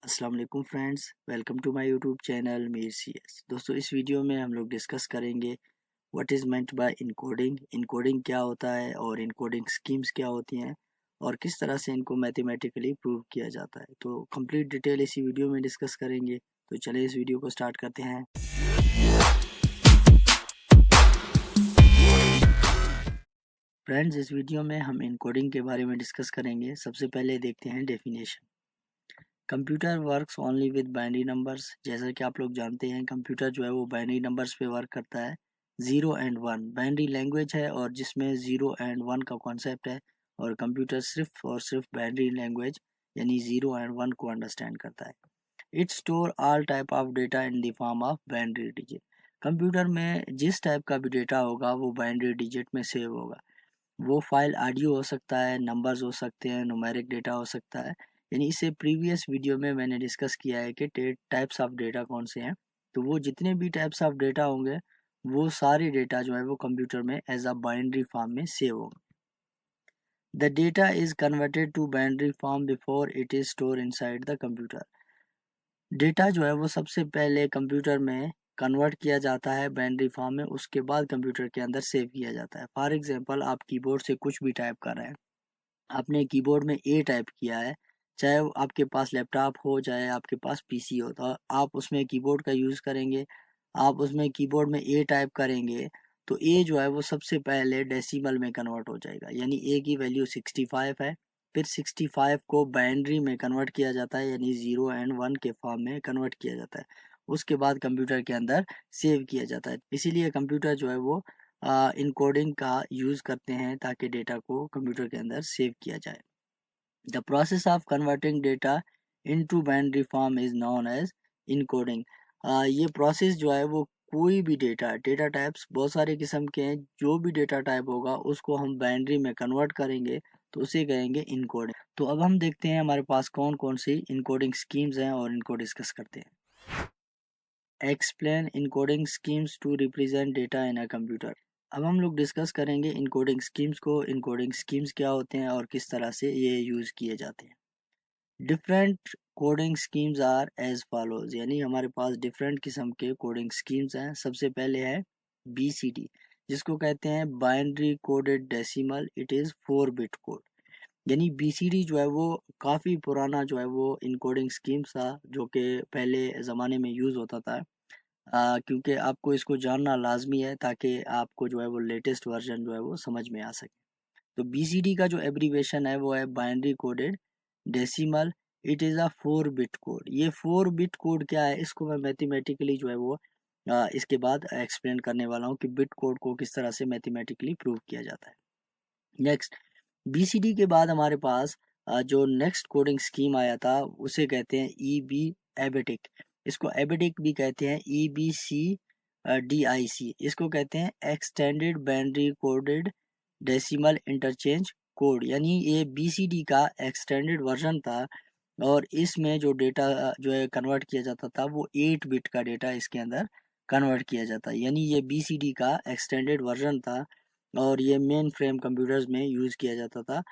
अस्सलाम वालेकुम friends, welcome to my YouTube channel Mir CS. दोस्तों, इस वीडियो में हम लोग डिस्कस करेंगे what is meant by encoding. Encoding क्या होता है और इनकोडिंग स्कीम्स क्या होती हैं और किस तरह से इनको मैथमेटिकली प्रूव किया जाता है। तो कंप्लीट डिटेल इसी वीडियो में डिस्कस करेंगे। तो चलिए इस वीडियो को स्टार्ट करते हैं। फ्रेंड्स, इस वीडियो में हम इनकोडिंग के बारे में डिस्कस करेंगे। सबसे पहले देखते हैं definition. Computer works only with binary numbers. जैसा कि आप लोग जानते हैं, कंप्यूटर जो है वो बाइनरी नंबर्स पे वर्क करता है। 0 एंड 1 बाइनरी लैंग्वेज है और जिसमें 0 एंड 1 का कॉन्सेप्ट है, और कंप्यूटर सिर्फ और सिर्फ बाइनरी लैंग्वेज यानी 0 एंड 1 को अंडरस्टैंड करता है। It store all type of data in the form of binary digit. Computer में जिस टाइप का भी डेटा होगा वो बाइनरी डिजिट में सेव होगा। वो फाइल ऑडियो हो सकता है, नंबर्स हो सकते हैं, न्यूमेरिक डेटा हो सकता है। यानी इससे प्रीवियस वीडियो में मैंने डिस्कस किया है कि टाइप्स ऑफ डेटा कौन से हैं। तो वो जितने भी टाइप्स ऑफ डेटा होंगे वो सारे डेटा जो है वो कंप्यूटर में एज अ बाइनरी फॉर्म में सेव होगा। The data is converted to binary form before it is store inside the computer. Data जो है वो सबसे पहले कंप्यूटर में कन्वर्ट किया जाता है बाइनरी फॉर्म में, उसके बाद कंप्यूटर के अंदर सेव किया जाता है। फॉर एग्जांपल, आप कीबोर्ड से कुछ भी टाइप कर रहे हैं, आपने कीबोर्ड में ए टाइप किया है, चाहे वो आपके पास लैपटॉप हो चाहे आपके पास पीसी हो, तो आप उसमें कीबोर्ड का यूज़ करेंगे। आप उसमें कीबोर्ड में ए टाइप करेंगे तो ए जो है वो सबसे पहले डेसिमल में कन्वर्ट हो जाएगा, यानी ए की वैल्यू 65 है। फिर 65 को बाइनरी में कन्वर्ट किया जाता है, यानी 0 एंड 1 के फॉर्म में कन्वर्ट किया जाता है। उसके बाद कंप्यूटर के अंदर सेव किया जाता है। इसीलिए कंप्यूटर जो है वो इनकोडिंग का यूज़ करते हैं ताकि डेटा को कंप्यूटर के अंदर सेव किया जाए। The process of converting data into binary form is known as encoding. ये प्रोसेस जो है वो कोई भी डेटा टाइप्स बहुत सारे किस्म के हैं, जो भी डेटा टाइप होगा उसको हम बाइनरी में कन्वर्ट करेंगे तो उसे कहेंगे इनकोडिंग। तो अब हम देखते हैं हमारे पास कौन कौन सी इनकोडिंग स्कीम्स हैं और इनको डिस्कस करते हैं। Explain encoding schemes to represent data in a computer. अब हम लोग डिस्कस करेंगे इनकोडिंग स्कीम्स को। इनकोडिंग स्कीम्स क्या होते हैं और किस तरह से ये यूज़ किए जाते हैं। Different coding schemes are as follows, यानी हमारे पास डिफरेंट किस्म के कोडिंग स्कीम्स हैं। सबसे पहले है BCD, जिसको कहते हैं binary coded decimal. It is 4 bit code. यानी BCD जो है वो काफ़ी पुराना जो है वो इनकोडिंग स्कीम्स था, जो कि पहले ज़माने में यूज़ होता था। क्योंकि आपको इसको जानना लाजमी है ताकि आपको जो है वो लेटेस्ट वर्जन जो है वो समझ में आ सके। तो BCD का जो एब्रीवेशन है वो है binary coded decimal. It is a 4 bit code. ये 4 बिट कोड क्या है, इसको मैं मैथमेटिकली जो है वो इसके बाद एक्सप्लेन करने वाला हूँ कि बिट कोड को किस तरह से मैथमेटिकली प्रूव किया जाता है। नेक्स्ट, BCD के बाद हमारे पास जो नेक्स्ट कोडिंग स्कीम आया था उसे कहते हैं EB एबेटिक। इसको एबेटिक भी कहते हैं, EBCDIC। इसको कहते हैं extended binary coded decimal interchange code. यानी ये BCD का एक्सटेंडेड वर्जन था और इसमें जो डेटा जो है कन्वर्ट किया जाता था वो 8 बिट का डेटा इसके अंदर कन्वर्ट किया जाता है। यानी ये BCD का एक्सटेंडेड वर्जन था और ये मेन फ्रेम कंप्यूटर्स में यूज़ किया जाता था।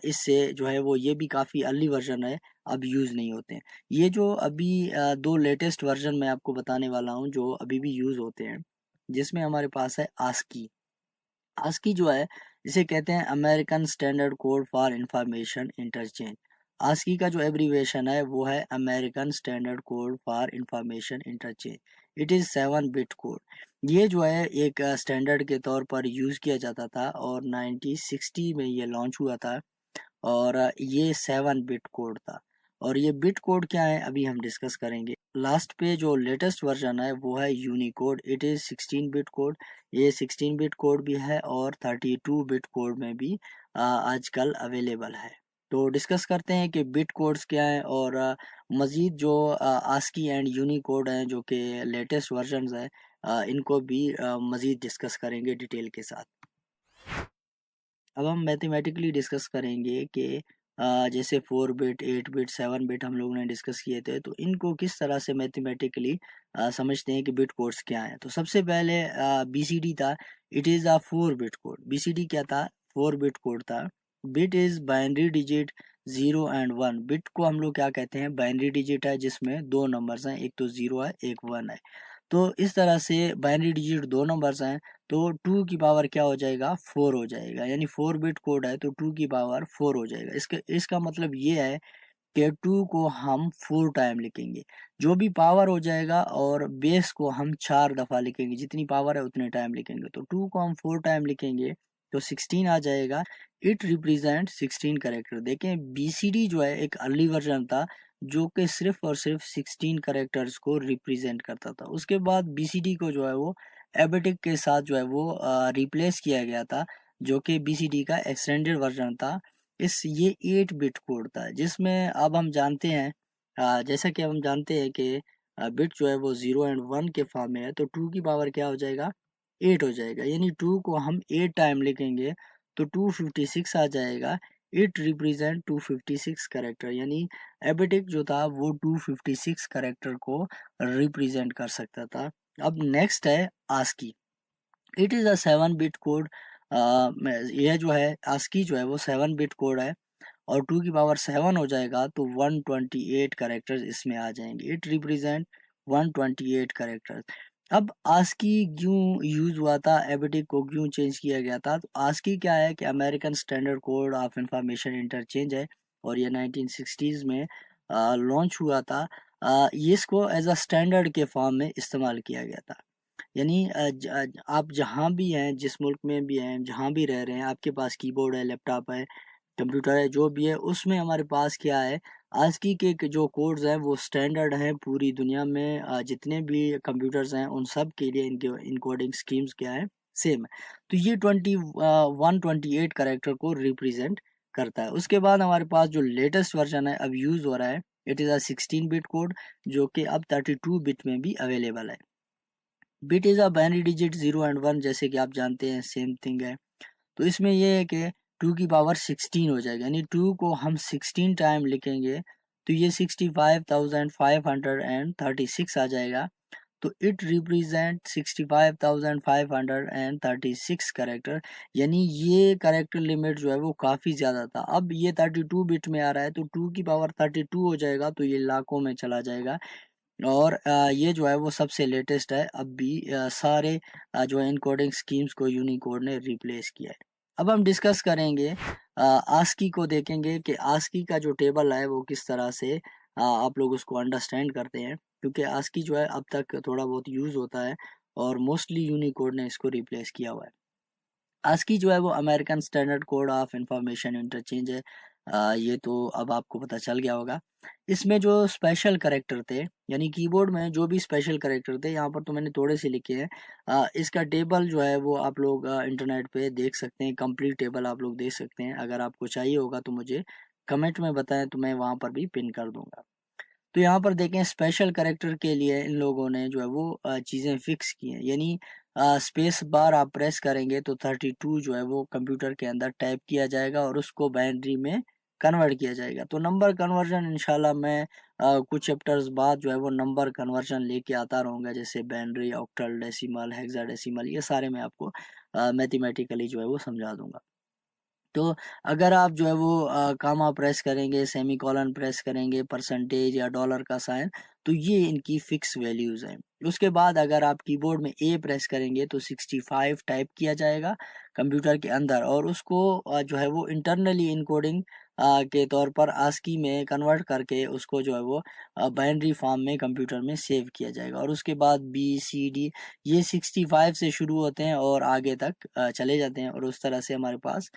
इससे जो है वो ये भी काफ़ी अर्ली वर्जन है, अब यूज़ नहीं होते हैं। ये जो अभी 2 लेटेस्ट वर्जन मैं आपको बताने वाला हूँ जो अभी भी यूज़ होते हैं, जिसमें हमारे पास है आस्की। आस्की जो है इसे कहते हैं American Standard Code for Information Interchange. ASCII का जो एब्रीवेशन है वो है American Standard Code for Information Interchange. It is 7 bit code. ये जो है एक स्टैंडर्ड के तौर पर यूज़ किया जाता था और 1960 में ये लॉन्च हुआ था और ये 7 बिट कोड था। और ये बिट कोड क्या है अभी हम डिस्कस करेंगे। लास्ट पे जो लेटेस्ट वर्जन है वो है Unicode. It is 16 bit code. ये 16 बिट कोड भी है और 32 बिट कोड में भी आजकल अवेलेबल है। तो डिस्कस करते हैं कि बिट कोड्स क्या हैं और मज़ीद जो आस्की एंड यूनिकोड हैं जो कि लेटेस्ट वर्जन्स हैं, इनको भी मज़ीद डिस्कस करेंगे डिटेल के साथ। अब हम मैथमेटिकली डिस्कस करेंगे कि जैसे 4 बिट 8 बिट 7 बिट हम लोगों ने डिस्कस किए थे, तो इनको किस तरह से मैथमेटिकली समझते हैं कि बिट कोड्स क्या हैं। तो सबसे पहले BCD था। It is a 4 bit code. BCD क्या था, 4 बिट कोड था। Bit is binary digit 0 and 1। Bit को हम लोग क्या कहते हैं, बाइनरी डिजिट है जिसमें दो नंबर्स हैं, एक तो 0 है एक 1 है। तो इस तरह से बाइनरी डिजिट दो नंबर्स हैं, तो 2 की पावर क्या हो जाएगा, 4 हो जाएगा। यानी 4 बिट कोड है तो 2 की पावर 4 हो जाएगा। इसका मतलब ये है कि 2 को हम 4 टाइम लिखेंगे, जो भी पावर हो जाएगा, और बेस को हम 4 दफ़ा लिखेंगे, जितनी पावर है उतने टाइम लिखेंगे। तो 2 को हम 4 टाइम लिखेंगे तो 16 आ जाएगा। It represent 16 character. देखें बीसीडी जो है एक अर्ली वर्जन था जो कि सिर्फ और सिर्फ 16 कैरेक्टर्स को रिप्रेजेंट करता था। उसके बाद बीसीडी को जो है वो एबेटिक के साथ जो है वो रिप्लेस किया गया था, जो कि बीसीडी का एक्सटेंडेड वर्जन था। ये 8 बिट कोड था जिसमें अब हम जानते हैं, जैसा कि हम जानते हैं कि बिट जो है वो 0 एंड 1 के फॉर्म में है, तो 2 की पावर क्या हो जाएगा, 8 हो जाएगा। यानी 2 को हम 8 टाइम लिखेंगे तो 256 आ जाएगा। It represent 256 character. यानी एबेटिक जो था वो 256 कैरेक्टर को रिप्रेजेंट कर सकता था। अब नेक्स्ट है ASCII. It is a 7 bit code. यह जो है आस्की जो है वो 7 बिट कोड है, और 2 की पावर 7 हो जाएगा तो 128 कैरेक्टर्स इसमें आ जाएंगे। It represent 128 characters. अब आस्की क्यों यूज हुआ था, एबेटिक को क्यों चेंज किया गया था, तो आस्की क्या है कि American Standard code of information interchange है, और ये 1960s में लॉन्च हुआ था। ये इसको एज अ स्टैंडर्ड के फॉर्म में इस्तेमाल किया गया था। यानी आप जहाँ भी हैं, जिस मुल्क में भी हैं, जहाँ भी रह रहे हैं, आपके पास कीबोर्ड है, लैपटॉप है, कंप्यूटर है, जो भी है, उसमें हमारे पास क्या है, आस्की के जो कोड्स हैं वो स्टैंडर्ड हैं पूरी दुनिया में। जितने भी कंप्यूटर्स हैं उन सब के लिए इनके इनकोडिंग स्कीम्स क्या है, सेम है। तो ये 128 कैरेक्टर को रिप्रेजेंट करता है। उसके बाद हमारे पास जो लेटेस्ट वर्जन है अब यूज़ हो रहा है, it is a 16 bit code, जो कि अब 32 बिट में भी अवेलेबल है। Bit is a binary digit 0 and 1, जैसे कि आप जानते हैं सेम थिंग है। तो इसमें ये है कि 2 की पावर 16 हो जाएगा। यानी 2 को हम 16 टाइम लिखेंगे तो ये 65,536 आ जाएगा। तो इट रिप्रेजेंट 65,536 कैरेक्टर। यानी ये कैरेक्टर लिमिट जो है वो काफ़ी ज़्यादा था। अब ये 32 बिट में आ रहा है तो 2 की पावर 32 हो जाएगा तो ये लाखों में चला जाएगा। और ये जो है वो सबसे लेटेस्ट है। अब भी सारे जो है इनकोडिंग स्कीम्स को यूनिकोड ने रिप्लेस किया है। अब हम डिस्कस करेंगे आस्की को, देखेंगे कि आस्की का जो टेबल है वो किस तरह से आप लोग उसको अंडरस्टैंड करते हैं, क्योंकि आस्की जो है अब तक थोड़ा बहुत यूज़ होता है और मोस्टली यूनिकोड ने इसको रिप्लेस किया हुआ है। आस्की जो है वो American Standard code of information interchange है। ये तो अब आपको पता चल गया होगा। इसमें जो स्पेशल कैरेक्टर थे, यानी कीबोर्ड में जो भी स्पेशल कैरेक्टर थे, यहाँ पर तो मैंने थोड़े से लिखे हैं। इसका टेबल जो है वो आप लोग इंटरनेट पे देख सकते हैं, कंप्लीट टेबल आप लोग देख सकते हैं। अगर आपको चाहिए होगा तो मुझे कमेंट में बताएं, तो मैं वहाँ पर भी पिन कर दूंगा। तो यहाँ पर देखें स्पेशल कैरेक्टर के लिए इन लोगों ने जो है वो चीज़ें फिक्स की हैं। यानी स्पेस बार आप प्रेस करेंगे तो 32 जो है वो कंप्यूटर के अंदर टाइप किया जाएगा और उसको बाइनरी में कन्वर्ट किया जाएगा। तो नंबर कन्वर्जन इंशाल्लाह मैं कुछ चैप्टर्स बाद जो है वो नंबर कन्वर्जन लेके आता रहूँगा, जैसे बाइनरी, ऑक्टल, डेसिमल, हेक्साडेसिमल, ये सारे मैं आपको मैथमेटिकली जो है वो समझा दूंगा। तो अगर आप जो है वो कामा प्रेस करेंगे, सेमीकोलन प्रेस करेंगे, परसेंटेज या डॉलर का साइन, तो ये इनकी फिक्स वैल्यूज़ हैं। उसके बाद अगर आप कीबोर्ड में ए प्रेस करेंगे तो 65 टाइप किया जाएगा कंप्यूटर के अंदर, और उसको जो है वो इंटरनली इनकोडिंग के तौर पर आस्की में कन्वर्ट करके उसको जो है वो बाइनरी फॉर्म में कंप्यूटर में सेव किया जाएगा। और उसके बाद बी सी डी, ये 65 से शुरू होते हैं और आगे तक चले जाते हैं, और उस तरह से हमारे पास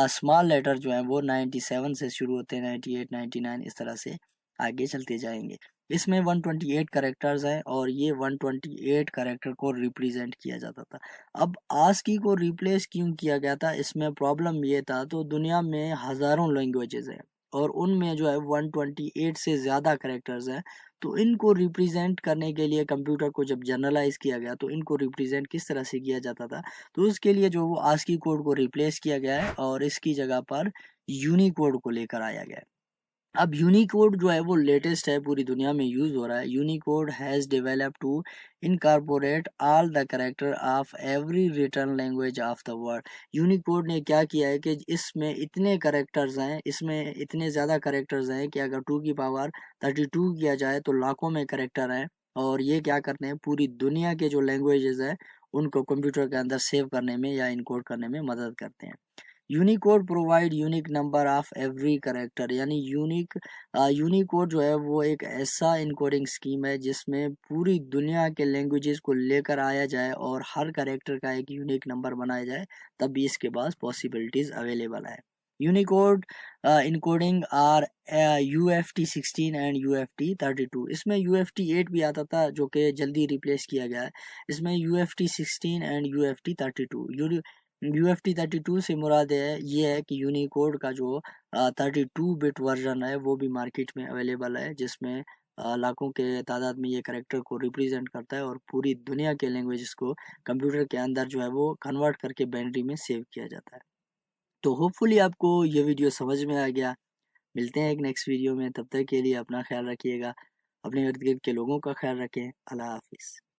स्मॉल लेटर जो है वो 97 से शुरू होते हैं, 98, 99, इस तरह से आगे चलते जाएंगे। इसमें 128 कैरेक्टर्स हैं और ये 128 कैरेक्टर को रिप्रेजेंट किया जाता था। अब आस्की को रिप्लेस क्यों किया गया था, इसमें प्रॉब्लम ये था, तो दुनिया में हज़ारों लैंग्वेजेस हैं और उनमें जो है 128 से ज़्यादा कैरेक्टर्स हैं। तो इनको रिप्रेजेंट करने के लिए कंप्यूटर को जब जनरलाइज किया गया तो इनको रिप्रेजेंट किस तरह से किया जाता था, तो उसके लिए जो वो आस्की कोड को रिप्लेस किया गया है और इसकी जगह पर यूनिकोड को लेकर आया गया है। अब यूनिकोड जो है वो लेटेस्ट है, पूरी दुनिया में यूज हो रहा है। Unicode has developed to incorporate all the character of every written language of the world. Unicode ने क्या किया है कि इसमें इतने कैरेक्टर्स हैं, इसमें इतने ज़्यादा कैरेक्टर्स हैं कि अगर 2 की पावर 32 किया जाए तो लाखों में कैरेक्टर हैं। और ये क्या करते हैं, पूरी दुनिया के जो लैंग्वेजेस हैं उनको कंप्यूटर के अंदर सेव करने में या इनकोड करने में मदद करते हैं। Unicode provide unique number of every character, यानी यूनिकोड जो है वो एक ऐसा इनकोडिंग स्कीम है जिसमें पूरी दुनिया के लैंग्वेजेस को लेकर आया जाए और हर करेक्टर का एक यूनिक नंबर बनाया जाए, तब भी इसके पास पॉसिबिलिटीज अवेलेबल है। Unicode encoding are UFT 16 and UFT 32। इसमें UFT 8 भी आता था जो कि जल्दी रिप्लेस किया गया है। इसमें UFT 16 एंड UFT 32। UFT 32 से मुराद है ये है कि यूनिकोड का जो 32 बिट वर्जन है वो भी मार्केट में अवेलेबल है, जिसमें लाखों के तादाद में ये करेक्टर को रिप्रेजेंट करता है और पूरी दुनिया के लैंग्वेजेस को कंप्यूटर के अंदर जो है वो कन्वर्ट करके बाइनरी में सेव किया जाता है। तो होपफुली आपको ये वीडियो समझ में आ गया। मिलते हैं एक नेक्स्ट वीडियो में, तब तक के लिए अपना ख्याल रखिएगा, अपने इर्द गिर्द के लोगों का ख्याल रखें। अल्लाह हाफिज़।